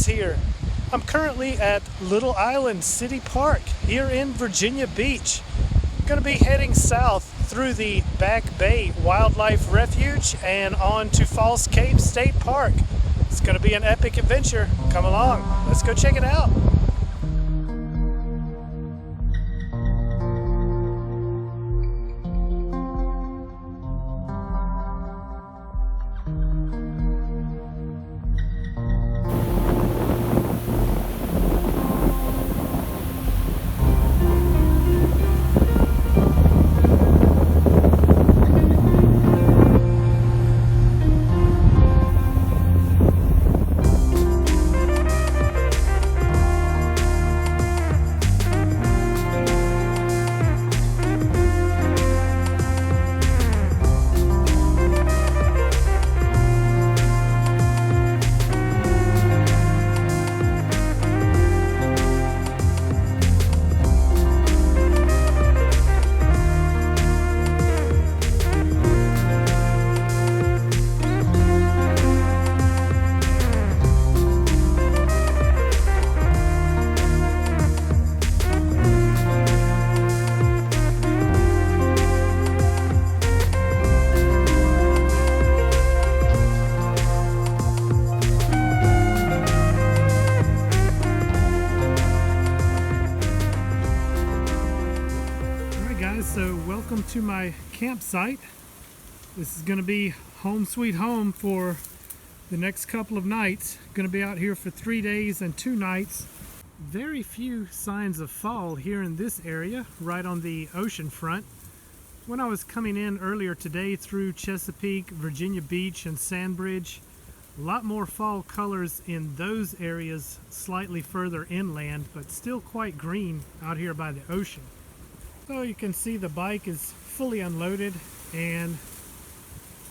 guys here. I'm currently at Little Island City Park here in Virginia Beach. I'm going to be heading south through the Back Bay Wildlife Refuge and on to Falls Cape State Park. It's going to be an epic adventure. Come along, let's go check it out. So welcome to my campsite. This is going to be home sweet home for the next couple of nights. Going to be out here for 3 days and 2 nights. Very few signs of fall here in this area, right on the ocean front. When I was coming in earlier today through Chesapeake, Virginia Beach, and Sandbridge, a lot more fall colors in those areas slightly further inland, but still quite green out here by the ocean. So you can see the bike is fully unloaded and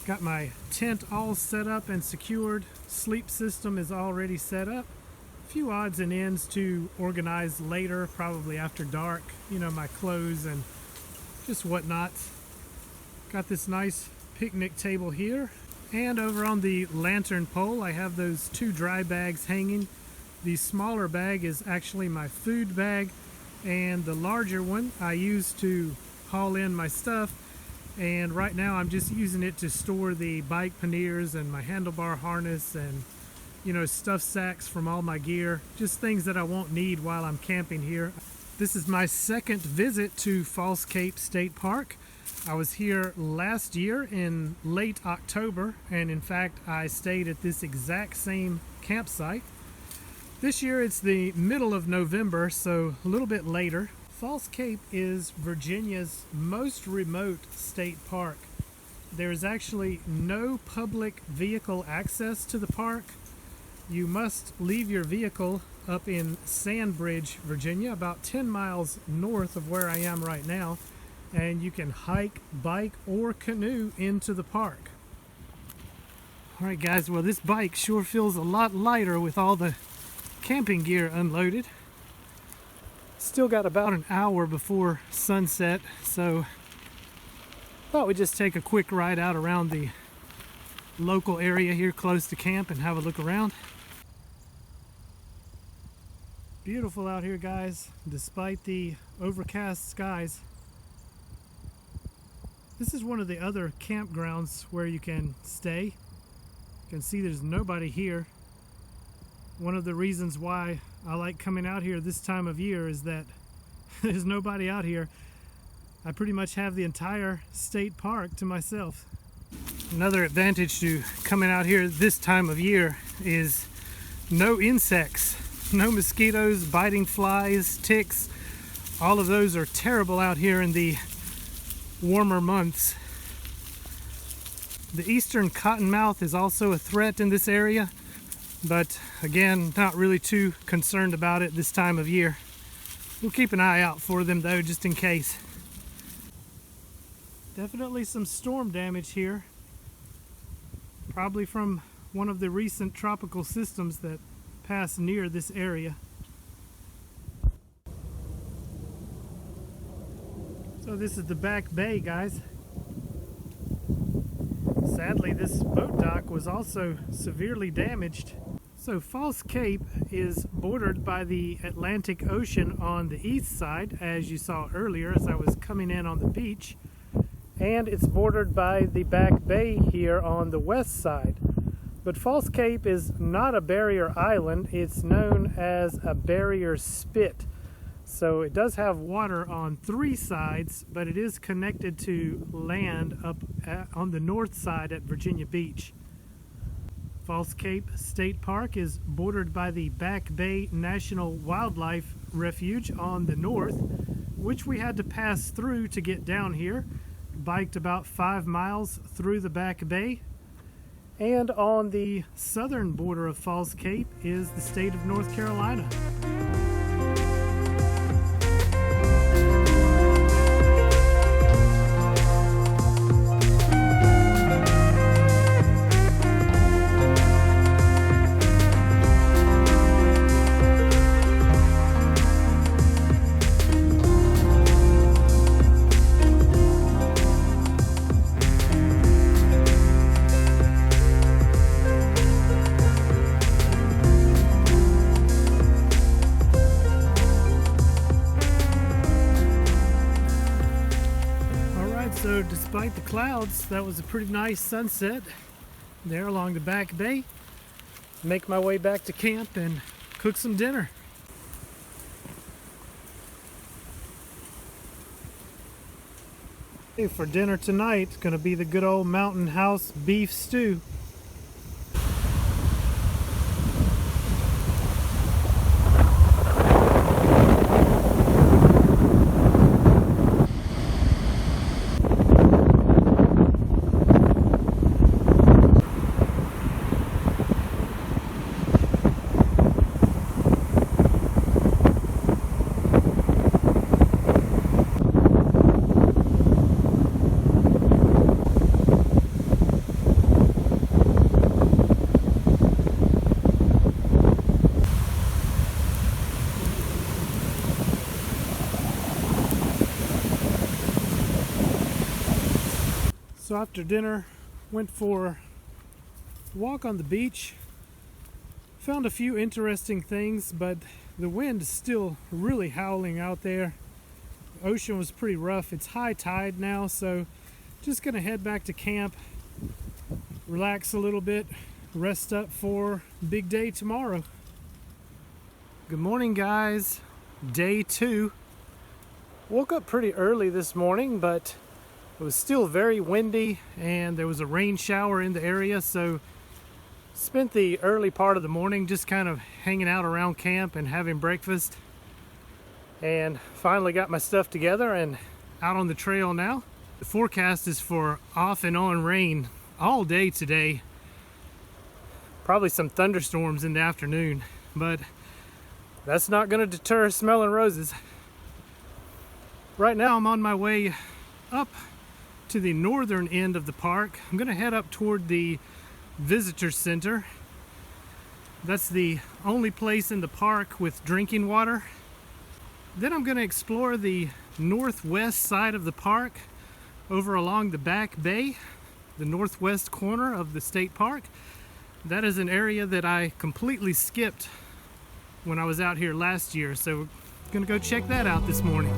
got my tent all set up and secured. Sleep system is already set up. A few odds and ends to organize later, probably after dark. You know, my clothes and just whatnot. Got this nice picnic table here. And over on the lantern pole, I have those 2 dry bags hanging. The smaller bag is actually my food bag, and the larger one I use to haul in my stuff. And right now I'm just using it to store the bike panniers and my handlebar harness and, you know, stuff sacks from all my gear, just things that I won't need while I'm camping here. This is my second visit to Falls Cape State Park. I was here last year in late October, and in fact I stayed at this exact same campsite. This year it's the middle of November, so a little bit later. Falls Cape is Virginia's most remote state park. There is actually no public vehicle access to the park. You must leave your vehicle up in Sandbridge, Virginia, about 10 miles north of where I am right now, and you can hike, bike, or canoe into the park. Alright guys, well this bike sure feels a lot lighter with all the camping gear unloaded. Still got about an hour before sunset, so thought we'd just take a quick ride out around the local area here close to camp and have a look around. Beautiful out here, guys, despite the overcast skies. This is one of the other campgrounds where you can stay. You can see there's nobody here. One of the reasons why I like coming out here this time of year is that there's nobody out here. I pretty much have the entire state park to myself. Another advantage to coming out here this time of year is no insects, no mosquitoes, biting flies, ticks. All of those are terrible out here in the warmer months. The eastern cottonmouth is also a threat in this area, but again, not really too concerned about it this time of year. We'll keep an eye out for them though, just in case. Definitely some storm damage here. Probably from one of the recent tropical systems that passed near this area. So this is the Back Bay, guys. Sadly, this boat dock was also severely damaged. So False Cape is bordered by the Atlantic Ocean on the east side, as you saw earlier as I was coming in on the beach, and it's bordered by the Back Bay here on the west side. But False Cape is not a barrier island, it's known as a barrier spit. So it does have water on three sides, but it is connected to land up on the north side at Virginia Beach. False Cape State Park is bordered by the Back Bay National Wildlife Refuge on the north, which we had to pass through to get down here. Biked about 5 miles through the Back Bay. And on the southern border of False Cape is the state of North Carolina. So despite the clouds, that was a pretty nice sunset there along the Back Bay. Make my way back to camp and cook some dinner. For dinner tonight, it's gonna be the good old Mountain House beef stew. So after dinner, went for a walk on the beach. Found a few interesting things, but the wind is still really howling out there. The ocean was pretty rough. It's high tide now, so just gonna head back to camp, relax a little bit, rest up for big day tomorrow. Good morning, guys. Day 2. Woke up pretty early this morning, but it was still very windy and there was a rain shower in the area, so spent the early part of the morning just kind of hanging out around camp and having breakfast, and finally got my stuff together and out on the trail now. The forecast is for off and on rain all day today. Probably some thunderstorms in the afternoon, but that's not going to deter smelling roses. Right now I'm on my way up to the northern end of the park. I'm going to head up toward the visitor center. That's the only place in the park with drinking water. Then I'm going to explore the northwest side of the park over along the Back Bay, the northwest corner of the state park. That is an area that I completely skipped when I was out here last year, so I'm going to go check that out this morning.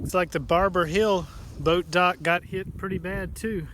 Looks like the Barber Hill boat dock got hit pretty bad too.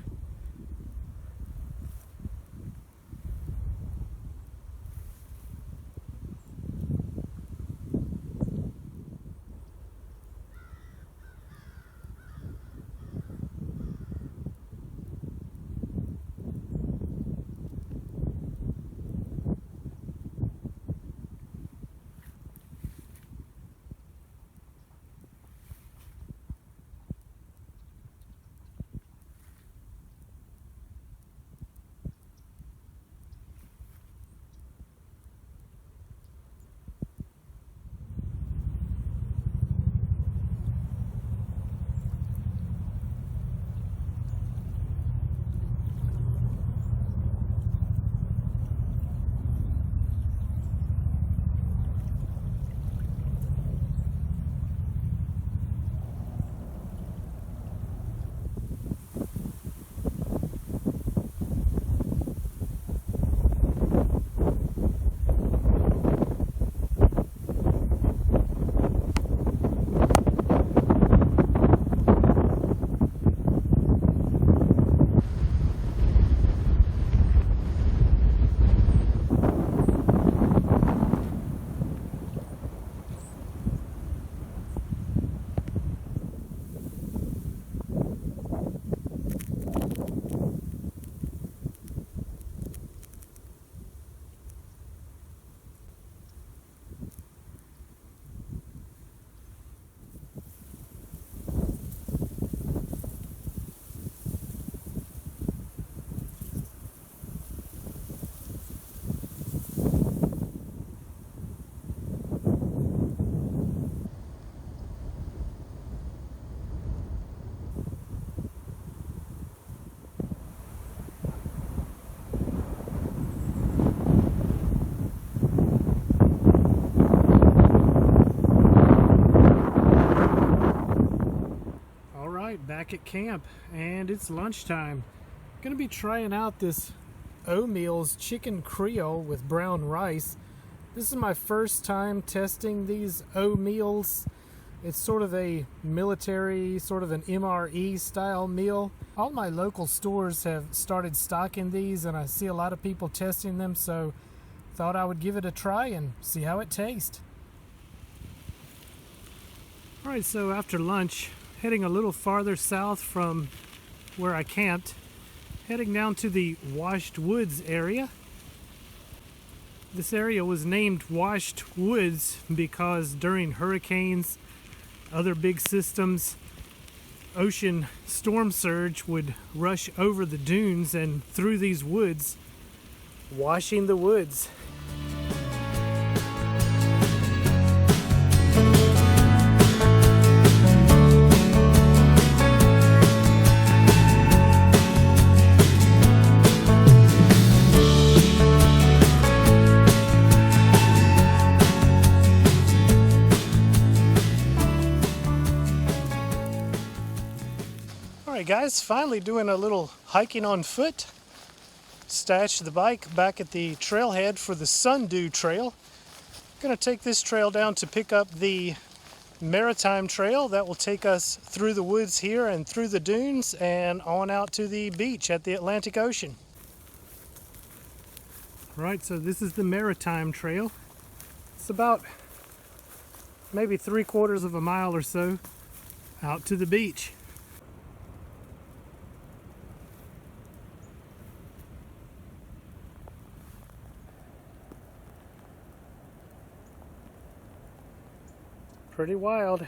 back at camp and it's lunchtime. Gonna be trying out this O'Meal's chicken Creole with brown rice. This is my first time testing these O'Meal's. It's sort of a military, sort of an MRE style meal. All my local stores have started stocking these and I see a lot of people testing them, so thought I would give it a try and see how it tastes. Alright, so after lunch, heading a little farther south from where I camped, heading down to the Washed Woods area. This area was named Washed Woods because during hurricanes, other big systems, ocean storm surge would rush over the dunes and through these woods, washing the woods. Alright guys, finally doing a little hiking on foot. Stashed the bike back at the trailhead for the Sundew Trail. Gonna take this trail down to pick up the Maritime Trail that will take us through the woods here and through the dunes and on out to the beach at the Atlantic Ocean. Right, so this is the Maritime Trail. It's about maybe 3/4 of a mile or so out to the beach. Pretty wild.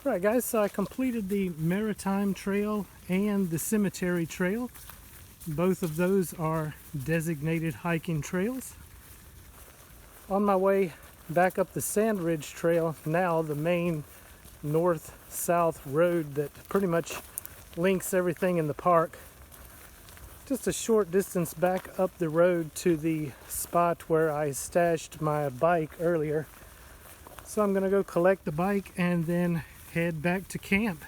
Right guys, so I completed the Maritime Trail and the Cemetery Trail. Both of those are designated hiking trails. On my way back up the Sandbridge Trail, now the main north-south road that pretty much links everything in the park. Just a short distance back up the road to the spot where I stashed my bike earlier. So I'm gonna go collect the bike and then head back to camp.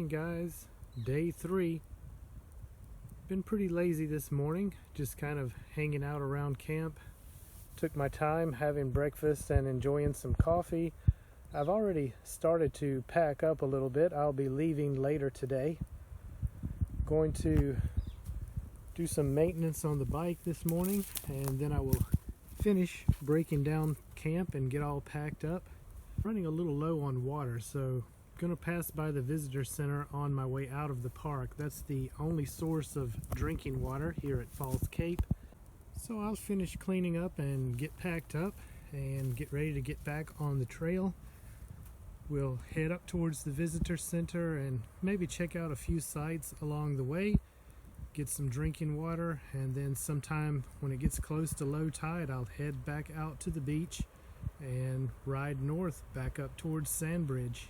Guys, day 3. Been pretty lazy this morning, just kind of hanging out around camp. Took my time having breakfast and enjoying some coffee. I've already started to pack up a little bit. I'll be leaving later today. Going to do some maintenance on the bike this morning, and then I will finish breaking down camp and get all packed up. Running a little low on water, so going to pass by the visitor center on my way out of the park. That's the only source of drinking water here at Falls Cape. So I'll finish cleaning up and get packed up and get ready to get back on the trail. We'll head up towards the visitor center and maybe check out a few sites along the way, get some drinking water, and then sometime when it gets close to low tide, I'll head back out to the beach and ride north back up towards Sandbridge.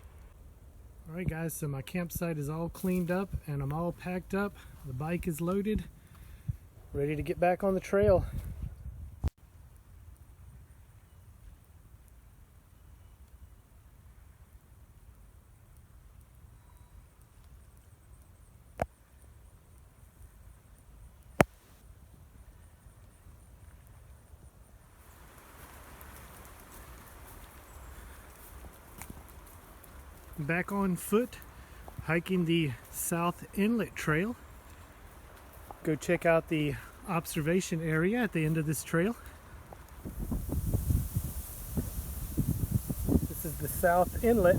Alright guys, so my campsite is all cleaned up and I'm all packed up. The bike is loaded, ready to get back on the trail. Back on foot, hiking the South Inlet Trail. Go check out the observation area at the end of this trail. This is the South Inlet.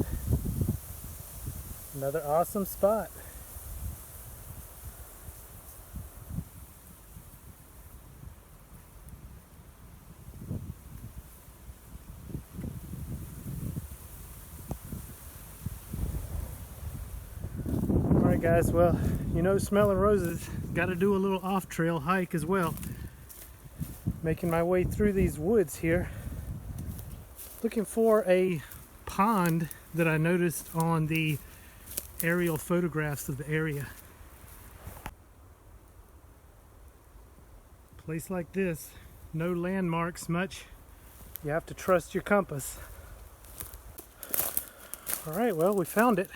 Another awesome spot. Alright guys, well, you know, smelling roses, got to do a little off-trail hike as well. Making my way through these woods here, looking for a pond that I noticed on the aerial photographs of the area. Place like this, no landmarks much, you have to trust your compass. Alright, well, we found it.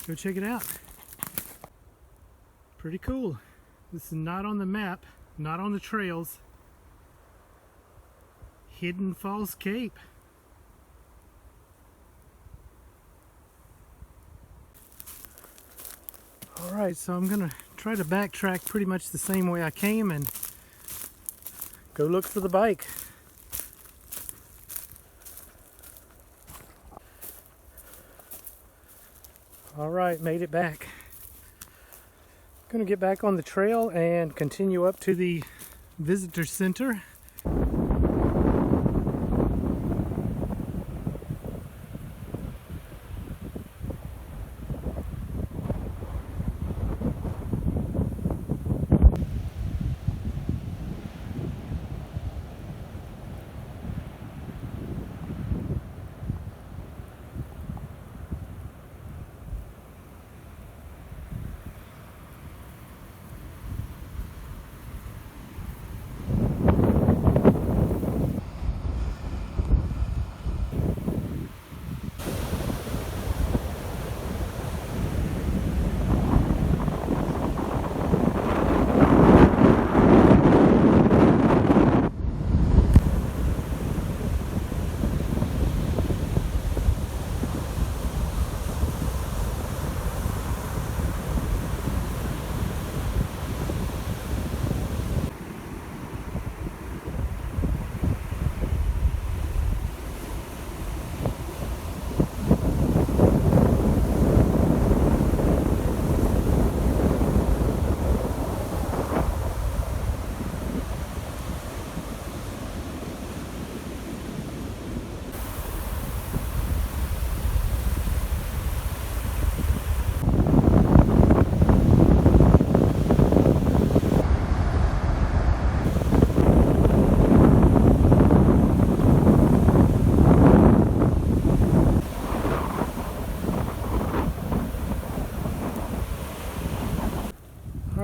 Go check it out. Pretty cool. This is not on the map, not on the trails. Hidden Falls Cape. Alright, so I'm gonna try to backtrack pretty much the same way I came and go look for the bike. Alright, made it back. Gonna get back on the trail and continue up to the visitor center.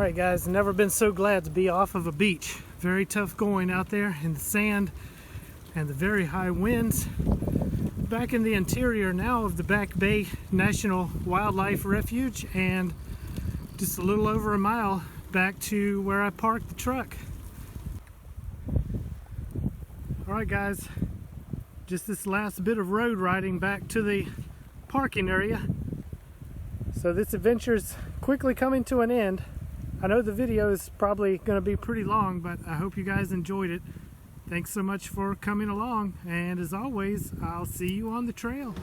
Alright guys, never been so glad to be off of a beach. Very tough going out there in the sand and the very high winds. Back in the interior now of the Back Bay National Wildlife Refuge, and just a little over a mile back to where I parked the truck. Alright guys, just this last bit of road riding back to the parking area. So this adventure's quickly coming to an end. I know the video is probably going to be pretty long, but I hope you guys enjoyed it. Thanks so much for coming along, and as always, I'll see you on the trail.